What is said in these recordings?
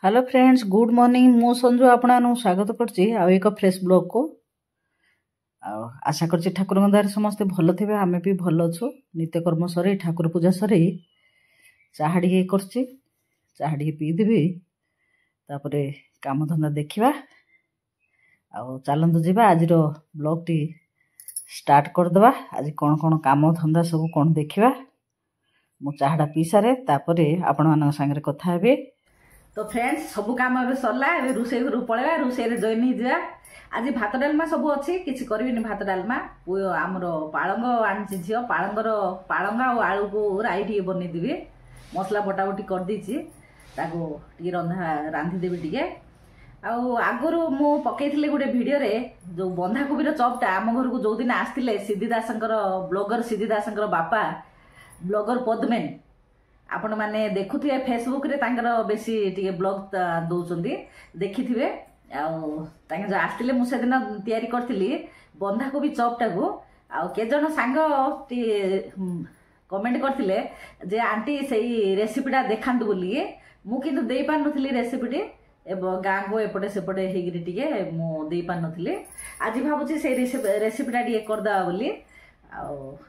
Hello friends, good morning. मु संजू आपन स्वागत करछि एक फ्रेश ब्लॉग को। आशा करछि ठाकुर दयारे समस्ते भल थे। आम भी भल अच्छु। नित्यकर्म सर ठाकुर पूजा सर चाहा टे करछि, चाहा टे पीदेवी, तापरे काम धंदा देखा। चलतु जावा आज ब्लॉग टी स्टार्ट करदे। आज कौन कौन काम धंदा सब कौन देखा। मु चाहाटा पी सारे तापरे आपण मान सागर कथा हेबे। तो फ्रेंड्स सब काम ए सरला। ए रोषे घर पलैया, रोषे जॉइन हो जा। आज भात डालमा सब अच्छी किसी करी भात डालमा। आमर पालंग आनी झील पालंगर पालंग आलू को राई टे बनईदेवी। मसला बटाबटी करदेची रंधा रांधिदेवी टे। आगुरी मु पकई गोटे भिडियो रे जो बंधाकोबीर चपटा आम घर को जो दिन आसते सिद्धिदासंकर ब्लॉगर सिद्धिदासंकर बापा ब्लॉगर पद्मेन आपण माने देखुथिबे फेसबुक रे तांकर बेसी टिके ब्लॉग दउचंदी देखिथिबे। जो आसते मुझे दिन तैयारी करथिली बंधाकोबी चपटा को। के जन सांग कमेंट करथिले जे आंटी सही रेसिपीटा देखांतु बोली। मु किंतु देई पार नथिली रेसिपीटी गाँ को एपटे सेपटे हेगिरी टिके मु देई पार नथिली। आज भाबुची से रेसिपीटा टिके करदवा बोली।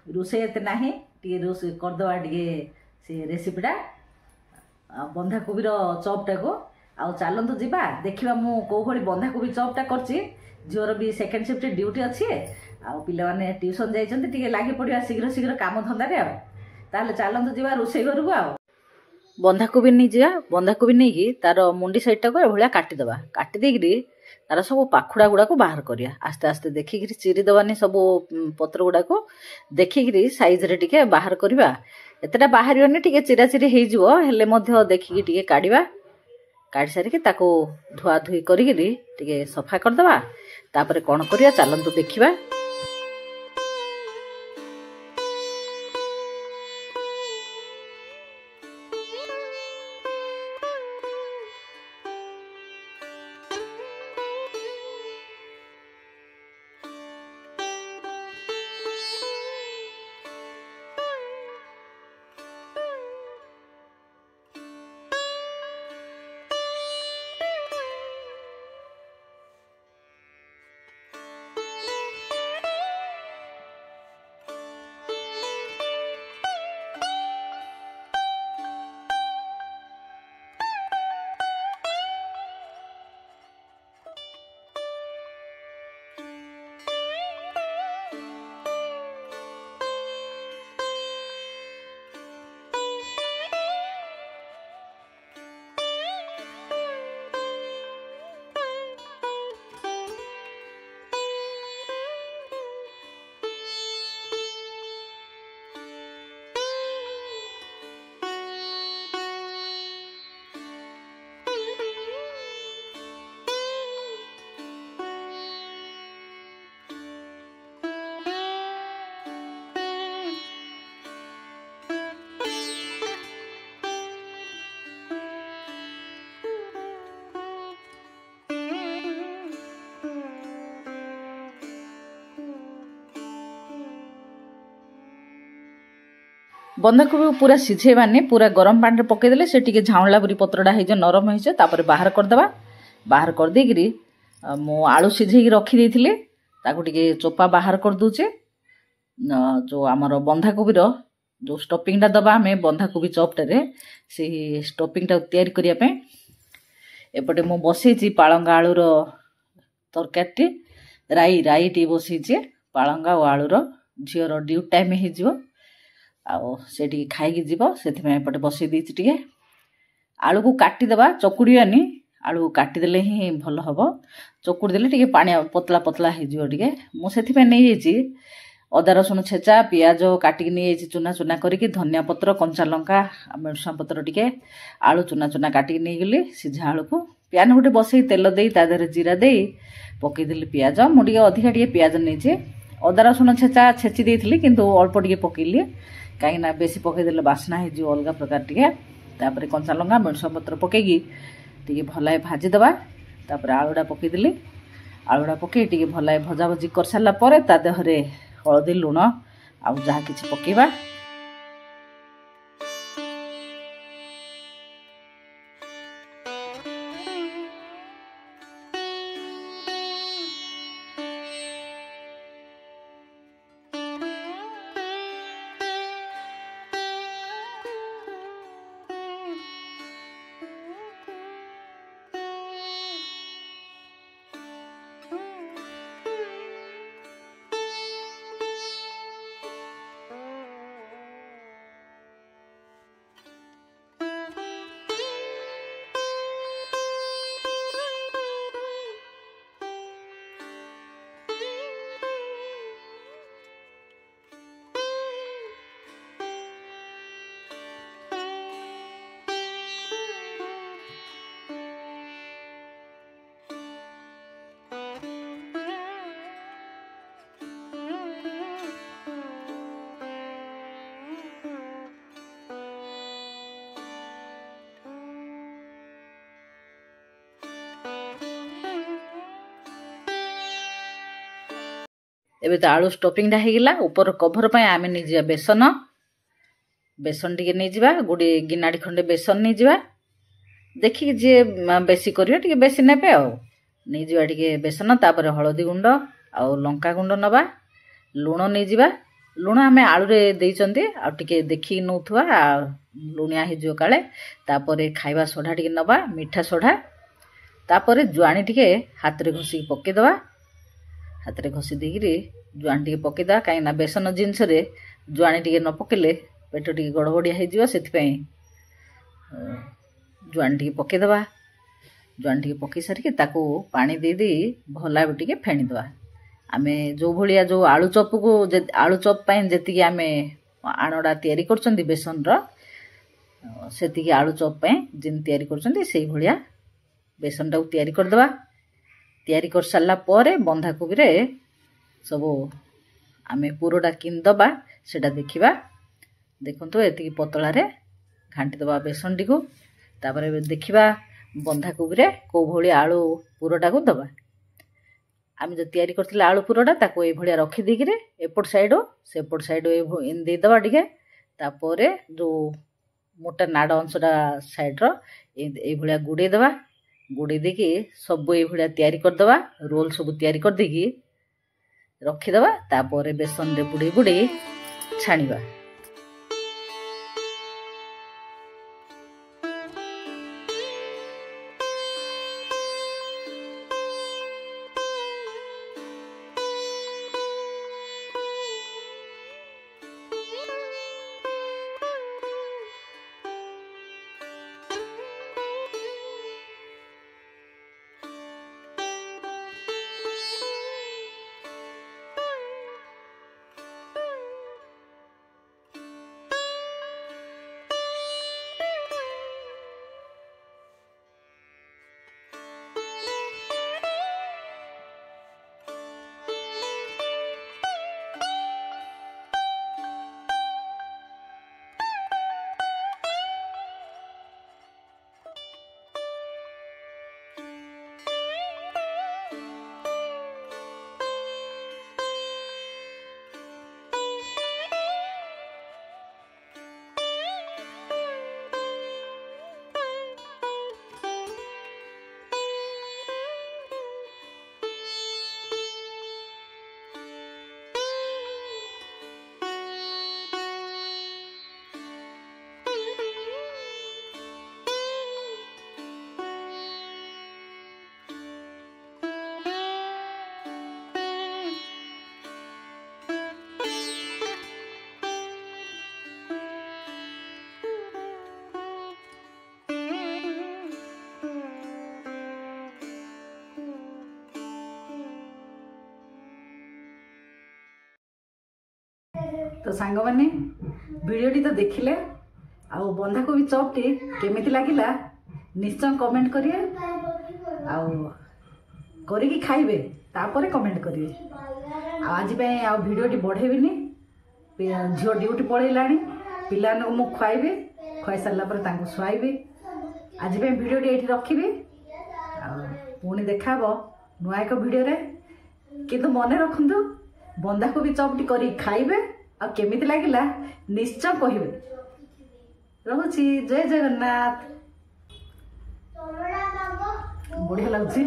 रोषे एते नाही टिके रोषे करदवा टिके से रेसिपीटा बंधाकोबीर चपटा को। चलतु जावा देखा मु कौ भाई बंधाकोबी चपटा करछि। झीवर भी सेकेंड शिफ्ट ड्यूटी अच्छी। पिला माने ट्यूशन जाइए लगे पड़ा शीघ्र शीघ्र काम धंदारे। ताले चलतु जावा रोषे घर को। बंधाकोबी नहीं जा बंधाकोबी नहीं कि तार मुंडी साइडटा को एभलिया काटिदेबा। काटिदेकरी तार सब पाखुड़ा गुड़ा को बाहर करिया। आस्ते आस्ते देखिकी चिरीदेवानी सब पत्र गुड़ा को देखिकी साइज रे टिके बाहर करवा। एतटा बाहर टिके चिरा चिरी हो हेले मध्य देखिकी टिके काढ़ा। काढ़ी सारिकी ताको धुआ धुई करिकी टिके सफा करदबा। तापरे कौन करिया चलतु देखिबा। बंधाकोबी पूरा सिझेबानी पूरा गरम पानी पकईदे से टिके झाउला बुरी पत्रटा हो नरम हो बाहर करदे। बाहर करदेकरी मु आलू सिझेकी रखी ताकू टिके चोपा बाहर कर दूचे। जो आमर बंधाकोबीर जो स्टफिंगटा दबा आम बंधाकोबी चपटारे से स्टफिंगटा तैयारी करने एपटे मु बसई पालंग आलूर तरकारी राई राई टी बसई पालंग आलूर झीवर ड्यूटी टाइम हो से खाई जीव से एपटे बसई टे आलू को काटिदेबा। चकुड़ानी आलू काटिदेले ही भल हम। चकुड़ी देले टे पानी पतला पतला हो मुझे नहीं अदा रसुण छेचा पियाज काटिक नहीं चुना चुना करके धनिया पत्र कंचा लंका मिर्सा पत्र टे आलू चुना चुना काटिक नहीं गली। सीझा आलू को प्यान गोटे बसई तेल दे तादे जीरा दे पकईदेली पियाज। मुझे अधिका टे पियाज नहीं अदा रसुण छेचा छेची देती किंतु अल्प टे पकईली कहीं बेसी पकईदे बास्ना हो अलग प्रकार टे। तापर कंचा लंका मिर्सा पत्र पकईकी टे भल भाजीदेवा। तापर आलूटा पकईदेली। आलूटा पकई टे भल भजा भजी कर सारापर ता देहरे हलदी लुण आ जहाँ किसी पकेबा। एबे तो आलू स्टफिंग होगा ऊपर कभर पर आम नहीं बेसन बेसन टी नहीं जा गोटे गिनाड़ी खंडे बेसन नहीं जा देखिए जी बेसी करेंगे बेसी ने नहीं जा बेसन तापर हलदी गुंड आउ लंका गुंड नवा लुण नहीं जा लुण आम आलूरे देइचंती आ टिके देखी नौथुआ लुणिया हो काले तापर खाइबा सोडा टिके नवा मीठा सोडा तापर जुआणी टिके हाथ रे घोषिक पकेदवा हाथ रे घोषि देकरी जुआणी टिके पकेदा कहीं बेसन जिनस जुआणी टिके न पकेले पेट टिके गड़बड़िया हो जुआणी टिके पकेदवा जुआणी टिके पकई सारिकी ताकू पानी दे दी भला टिके फेणीदवा आमे जो भलिया जो आलू चॉप को आलू चॉप पाइन जेतिकी आमे आणडा तयारी करछंती बेसन रो सेतिकी आलू चॉप पाइन जिन तयारी करछंती सेही भलिया बेसन टाକୁ तयारी करदवा तयारी कर सारला परे बंधा कोबी रे सब आमे पुरोटा किनदबा सेटा देखिबा देखंतु एतिकी पतला रे घांटी दबा बेसन टी को तापर देखिबा बंधा कोबी रे को भली आलू पुरोटा को दबा आम जो तैयारी करथिले आलू पुरोटा ताको ए भलिया रखी देकिरे एपट साइड सेपट साइड इन दे दबा टिके तापर जो मोटा नाड़ अंशटा साइड रो ए भलिया गुडे दबा गुडे देकी सब ए भलिया तैयारी कर दबा रोल सब तैयारी कर देकी रखी दबा तापर बेसन रे बुडे बुडे छाणीबा तो सांग माने वीडियोटी तो देखिले आ बंधाकोबी चॉपटी केमिति लागिला निश्चय कमेंट करिए आ करिकी खाइबे तापर कमेंट करिए आज पे आ वीडियोटी बढ़ेबिनी झियो ड्यूटी पळैलाणी पिला मु खुआइबे खुआई सारला पर तांको सुआइबे आज पे वीडियोटी एठी रखिबे आ पुणी देखाबो नुआ एक वीडियो रे किंतु मने रखंतु बंधाकोबी चॉपटी करी खाइबे आ केमिति लागिला निश्चय कहिबे रहुची जय जगन्नाथ बढ़िया लगुची।